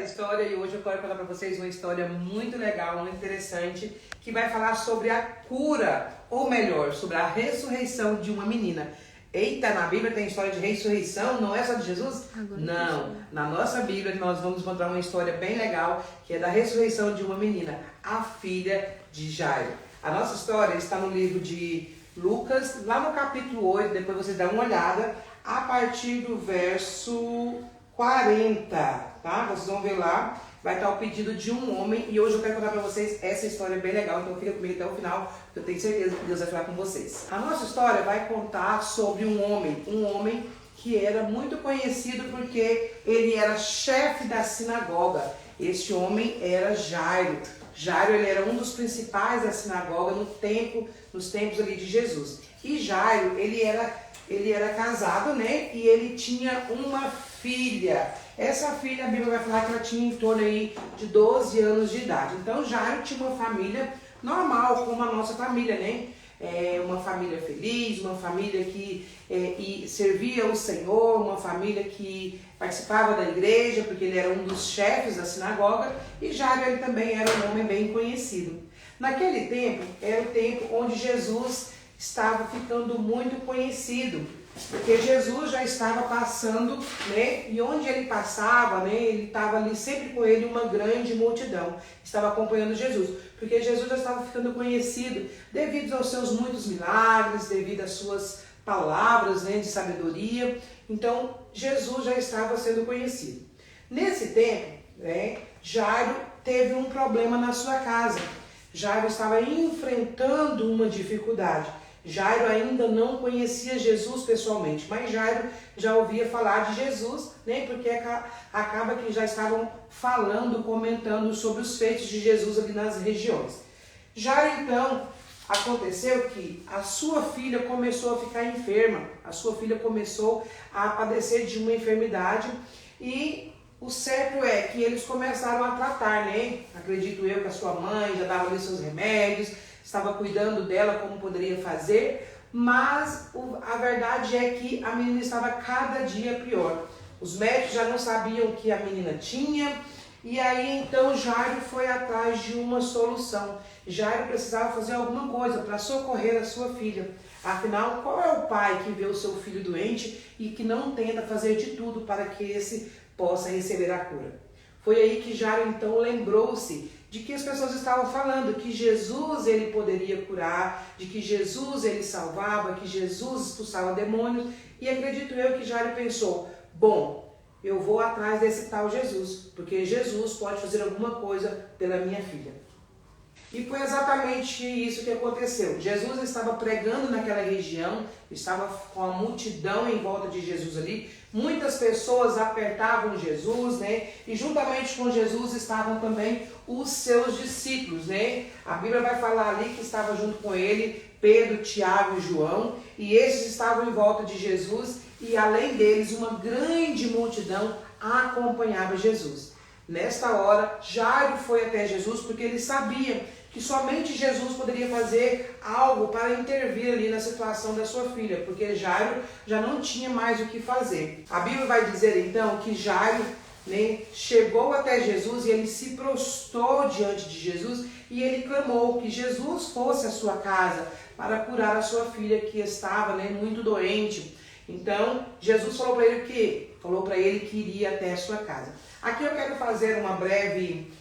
história e hoje eu quero contar para vocês uma história muito legal, muito interessante, que vai falar sobre a cura, ou melhor, sobre a ressurreição de uma menina. Eita, na Bíblia tem história de ressurreição, não é só de Jesus? Não, na nossa Bíblia nós vamos encontrar uma história bem legal, que é da ressurreição de uma menina, a filha de Jairo. A nossa história está no livro de Lucas, lá no capítulo 8, depois vocês dão uma olhada, a partir do verso 40, tá? Vocês vão ver lá, vai estar o pedido de um homem e hoje eu quero contar para vocês essa história bem legal, então fica comigo até o final, porque eu tenho certeza que Deus vai falar com vocês. A nossa história vai contar sobre um homem que era muito conhecido porque ele era chefe da sinagoga. Esse homem era Jairo. Jairo, ele era um dos principais da sinagoga nos tempos ali de Jesus. E Jairo, ele era casado, né? E ele tinha uma filha. Essa filha, a Bíblia vai falar que ela tinha em torno aí de 12 anos de idade. Então Jairo tinha uma família normal, como a nossa família, né? Uma família feliz, uma família que servia o Senhor, uma família que participava da igreja, porque ele era um dos chefes da sinagoga, e Jairo ele também era um homem bem conhecido. Naquele tempo, era o tempo onde Jesus estava ficando muito conhecido, porque Jesus já estava passando, né? E onde ele passava, né? Ele estava ali sempre com ele uma grande multidão, estava acompanhando Jesus, porque Jesus já estava ficando conhecido devido aos seus muitos milagres, devido às suas palavras, né, de sabedoria. Então Jesus já estava sendo conhecido. Nesse tempo, né, Jairo teve um problema na sua casa. Jairo estava enfrentando uma dificuldade. Jairo ainda não conhecia Jesus pessoalmente, mas Jairo já ouvia falar de Jesus, né? Porque acaba que já estavam falando, comentando sobre os feitos de Jesus ali nas regiões. Jairo, então, aconteceu que a sua filha começou a ficar enferma, a sua filha começou a padecer de uma enfermidade e o certo é que eles começaram a tratar, né? Acredito eu que a sua mãe já dava ali seus remédios, estava cuidando dela como poderia fazer, mas a verdade é que a menina estava cada dia pior. Os médicos já não sabiam o que a menina tinha, e aí então Jairo foi atrás de uma solução. Jairo precisava fazer alguma coisa para socorrer a sua filha. Afinal, qual é o pai que vê o seu filho doente e que não tenta fazer de tudo para que esse possa receber a cura? Foi aí que Jairo então lembrou-se de que as pessoas estavam falando que Jesus ele poderia curar, de que Jesus ele salvava, que Jesus expulsava demônios, e acredito eu que Jairo pensou, bom, eu vou atrás desse tal Jesus, porque Jesus pode fazer alguma coisa pela minha filha. E foi exatamente isso que aconteceu. Jesus estava pregando naquela região, estava com a multidão em volta de Jesus ali. Muitas pessoas apertavam Jesus, né? E juntamente com Jesus estavam também os seus discípulos, né? A Bíblia vai falar ali que estava junto com ele Pedro, Tiago e João. E esses estavam em volta de Jesus e além deles uma grande multidão acompanhava Jesus. Nesta hora, Jairo foi até Jesus porque ele sabia que somente Jesus poderia fazer algo para intervir ali na situação da sua filha, porque Jairo já não tinha mais o que fazer. A Bíblia vai dizer então que Jairo, né, chegou até Jesus e ele se prostrou diante de Jesus e ele clamou que Jesus fosse à sua casa para curar a sua filha que estava, né, muito doente. Então Jesus falou para ele o quê? Falou para ele que iria até a sua casa. Aqui eu quero fazer uma breve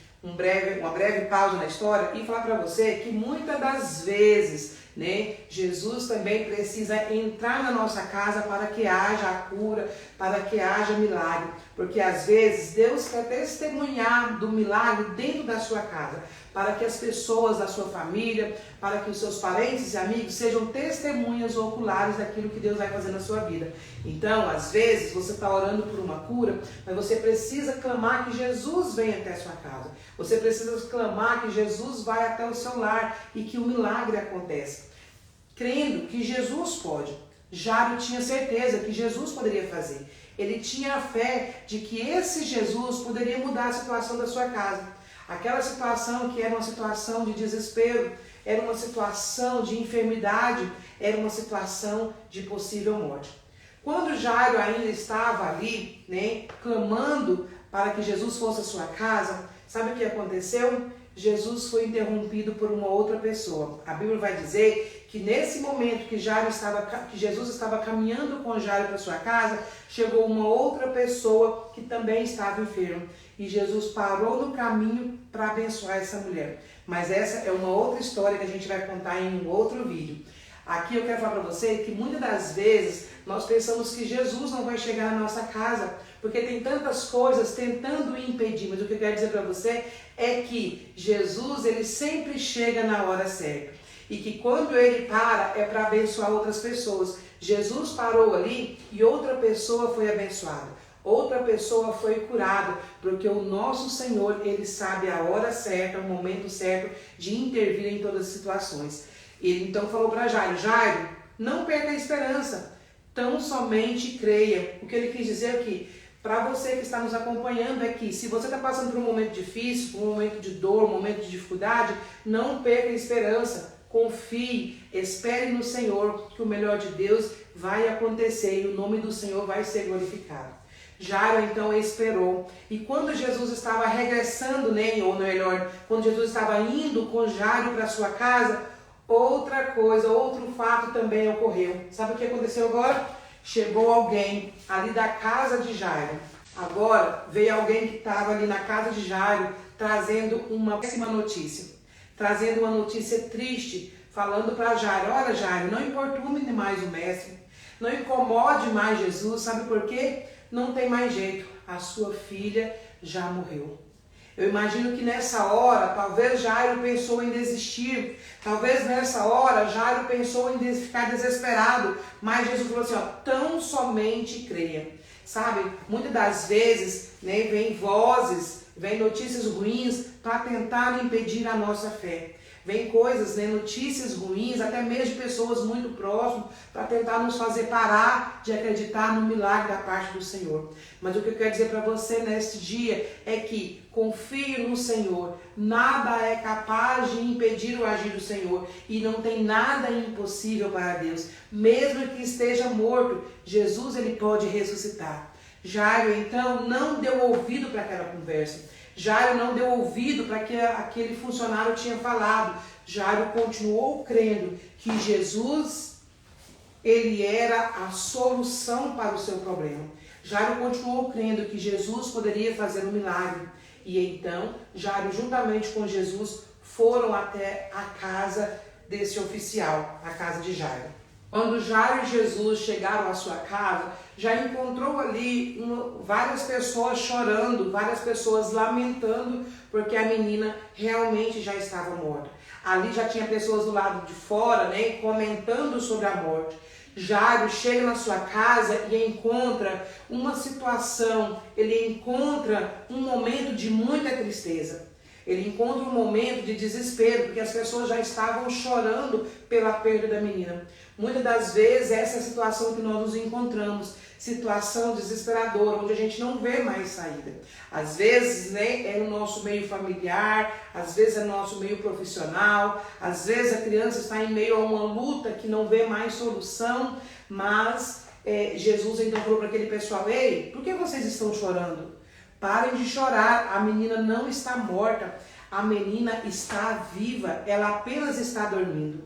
pausa na história e falar para você que muitas das vezes, né, Jesus também precisa entrar na nossa casa para que haja a cura, para que haja milagre, porque às vezes Deus quer testemunhar do milagre dentro da sua casa, para que as pessoas da sua família, para que os seus parentes e amigos sejam testemunhas oculares daquilo que Deus vai fazer na sua vida. Então, às vezes, você está orando por uma cura, mas você precisa clamar que Jesus venha até a sua casa. Você precisa clamar que Jesus vai até o seu lar e que o milagre aconteça. Crendo que Jesus pode. Jairo tinha certeza que Jesus poderia fazer. Ele tinha a fé de que esse Jesus poderia mudar a situação da sua casa. Aquela situação que era uma situação de desespero, era uma situação de enfermidade, era uma situação de possível morte. Quando Jairo ainda estava ali, né, clamando para que Jesus fosse à sua casa, sabe o que aconteceu? Jesus foi interrompido por uma outra pessoa. A Bíblia vai dizer que nesse momento que Jesus estava caminhando com Jairo para sua casa, chegou uma outra pessoa que também estava enferma. E Jesus parou no caminho para abençoar essa mulher. Mas essa é uma outra história que a gente vai contar em um outro vídeo. Aqui eu quero falar para você que muitas das vezes nós pensamos que Jesus não vai chegar na nossa casa, porque tem tantas coisas tentando impedir. Mas o que eu quero dizer para você é que Jesus, ele sempre chega na hora certa. E que quando ele para, é para abençoar outras pessoas. Jesus parou ali e outra pessoa foi abençoada. Outra pessoa foi curada, porque o nosso Senhor, ele sabe a hora certa, o momento certo de intervir em todas as situações. Ele então falou para Jairo: Jairo, não perca a esperança, tão somente creia. O que ele quis dizer aqui, para você que está nos acompanhando, é que se você está passando por um momento difícil, por um momento de dor, um momento de dificuldade, não perca a esperança. Confie, espere no Senhor, que o melhor de Deus vai acontecer e o nome do Senhor vai ser glorificado. Jairo então esperou, e quando Jesus estava regressando, ou melhor, quando Jesus estava indo com Jairo para sua casa, outra coisa, outro fato também ocorreu. Sabe o que aconteceu agora? Chegou alguém ali da casa de Jairo. Agora veio alguém que estava ali na casa de Jairo trazendo uma péssima notícia. Trazendo uma notícia triste, falando para Jairo: olha, Jairo, não importune mais o mestre, não incomode mais Jesus, sabe por quê? Não tem mais jeito, a sua filha já morreu. Eu imagino que nessa hora, talvez Jairo pensou em desistir, talvez nessa hora Jairo pensou em ficar desesperado, mas Jesus falou assim: ó, tão somente creia. Sabe, muitas das vezes, vem vozes, vem notícias ruins para tentar impedir a nossa fé. Vem coisas, notícias ruins, até mesmo de pessoas muito próximas, para tentar nos fazer parar de acreditar no milagre da parte do Senhor. Mas o que eu quero dizer para você neste dia é que confie no Senhor. Nada é capaz de impedir o agir do Senhor. E não tem nada impossível para Deus. Mesmo que esteja morto, Jesus, ele pode ressuscitar. Jairo, então, não deu ouvido para aquela conversa. Jairo não deu ouvido para que aquele funcionário tinha falado. Jairo continuou crendo que Jesus, ele era a solução para o seu problema. Jairo continuou crendo que Jesus poderia fazer um milagre. E então, Jairo, juntamente com Jesus, foram até a casa desse oficial, a casa de Jairo. Quando Jairo e Jesus chegaram à sua casa, já encontrou ali várias pessoas chorando, várias pessoas lamentando, porque a menina realmente já estava morta. Ali já tinha pessoas do lado de fora, comentando sobre a morte. Jairo chega na sua casa e encontra uma situação, ele encontra um momento de muita tristeza. Ele encontra um momento de desespero, porque as pessoas já estavam chorando pela perda da menina. Muitas das vezes essa é a situação que nós nos encontramos, situação desesperadora, onde a gente não vê mais saída. Às vezes é no nosso meio familiar, às vezes é no nosso meio profissional, às vezes a criança está em meio a uma luta que não vê mais solução, mas Jesus então falou para aquele pessoal: ei, por que vocês estão chorando? Parem de chorar, a menina não está morta, a menina está viva, ela apenas está dormindo.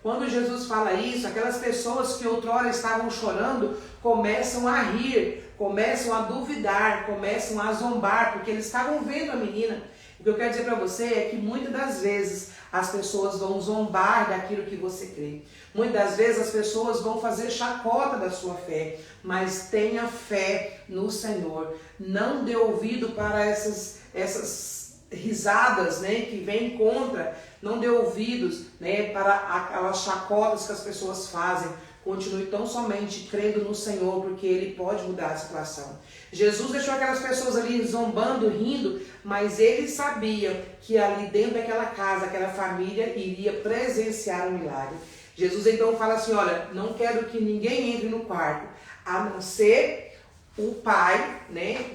Quando Jesus fala isso, aquelas pessoas que outrora estavam chorando começam a rir, começam a duvidar, começam a zombar, porque eles estavam vendo a menina. O que eu quero dizer para você é que muitas das vezes as pessoas vão zombar daquilo que você crê. Muitas das vezes as pessoas vão fazer chacota da sua fé, mas tenha fé no Senhor. Não dê ouvido para essas risadas, que vêm contra. Não dê ouvidos, para aquelas chacotas que as pessoas fazem. Continue tão somente crendo no Senhor, porque Ele pode mudar a situação. Jesus deixou aquelas pessoas ali zombando, rindo, mas Ele sabia que ali dentro daquela casa, aquela família iria presenciar um milagre. Jesus então fala assim: olha, não quero que ninguém entre no quarto, a não ser o pai,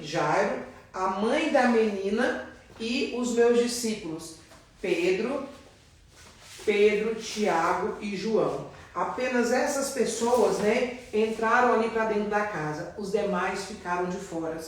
Jairo, a mãe da menina e os meus discípulos, Pedro, Tiago e João. Apenas essas pessoas, entraram ali para dentro da casa. Os demais ficaram de fora.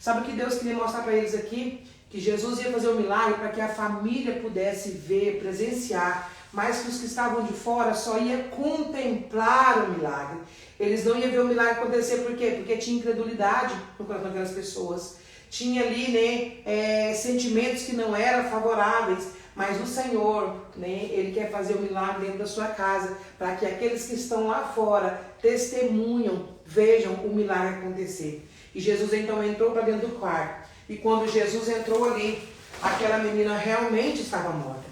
Sabe o que Deus queria mostrar para eles aqui? Que Jesus ia fazer um milagre para que a família pudesse ver, presenciar, mas que os que estavam de fora só iam contemplar o milagre. Eles não iam ver o milagre acontecer, por quê? Porque tinha incredulidade no coração daquelas pessoas. Tinha ali, né, sentimentos que não eram favoráveis, mas o Senhor, né, Ele quer fazer o milagre dentro da sua casa, para que aqueles que estão lá fora testemunham, vejam o milagre acontecer. E Jesus então entrou para dentro do quarto. E quando Jesus entrou ali, aquela menina realmente estava morta.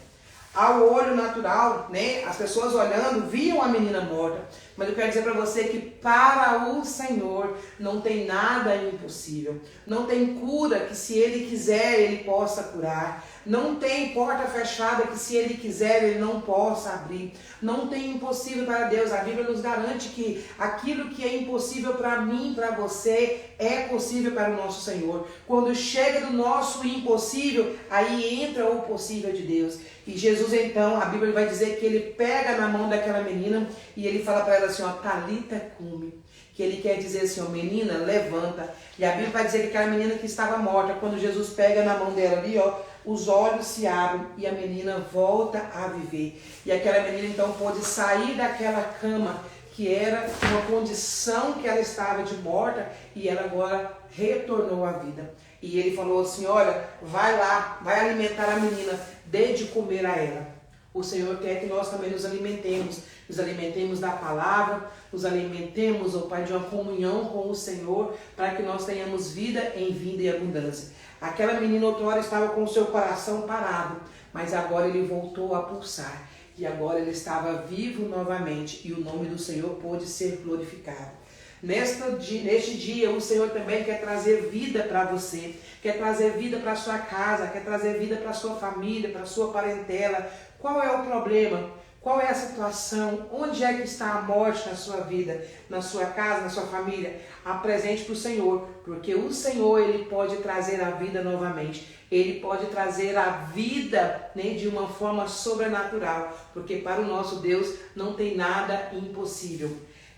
Ao olho natural, né, as pessoas olhando, viam a menina morta. Mas eu quero dizer para você que para o Senhor não tem nada impossível. Não tem cura que se Ele quiser, Ele possa curar. Não tem porta fechada que se Ele quiser, Ele não possa abrir. Não tem impossível para Deus. A Bíblia nos garante que aquilo que é impossível para mim, para você, é possível para o nosso Senhor. Quando chega do nosso impossível, aí entra o possível de Deus. E Jesus então, a Bíblia vai dizer que Ele pega na mão daquela menina e Ele fala para ela assim, ó, Talita cumi. Que Ele quer dizer assim, ó, menina, levanta. E a Bíblia vai dizer que aquela menina que estava morta, quando Jesus pega na mão dela ali, ó, os olhos se abrem e a menina volta a viver. E aquela menina então pôde sair daquela cama, que era uma condição que ela estava de morta, e ela agora retornou à vida. E Ele falou assim, olha, vai lá, vai alimentar a menina, dê de comer a ela. O Senhor quer que nós também nos alimentemos da palavra, nos alimentemos, ó Pai, de uma comunhão com o Senhor, para que nós tenhamos vida em vida e abundância. Aquela menina outrora estava com o seu coração parado, mas agora ele voltou a pulsar. E agora ele estava vivo novamente e o nome do Senhor pôde ser glorificado. Neste dia, o Senhor também quer trazer vida para você, quer trazer vida para a sua casa, quer trazer vida para a sua família, para a sua parentela. Qual é o problema? Qual é a situação? Onde é que está a morte na sua vida, na sua casa, na sua família? Apresente para o Senhor, porque o Senhor, Ele pode trazer a vida novamente. Ele pode trazer a vida, né, de uma forma sobrenatural, porque para o nosso Deus não tem nada impossível.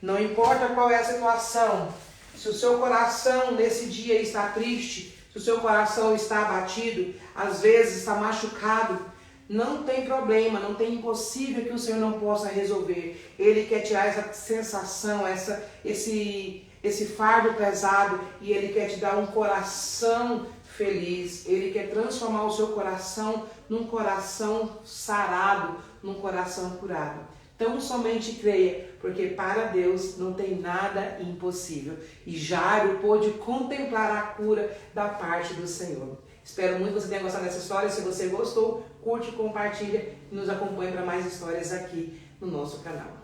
Não importa qual é a situação, se o seu coração nesse dia está triste, se o seu coração está abatido, às vezes está machucado, não tem problema, não tem impossível que o Senhor não possa resolver. Ele quer tirar essa sensação, esse fardo pesado, e Ele quer te dar um coração feliz. Ele quer transformar o seu coração num coração sarado, num coração curado. Então somente creia, porque para Deus não tem nada impossível. E Jairo pôde contemplar a cura da parte do Senhor. Espero muito que você tenha gostado dessa história. Se você gostou, curte, compartilha e nos acompanhe para mais histórias aqui no nosso canal.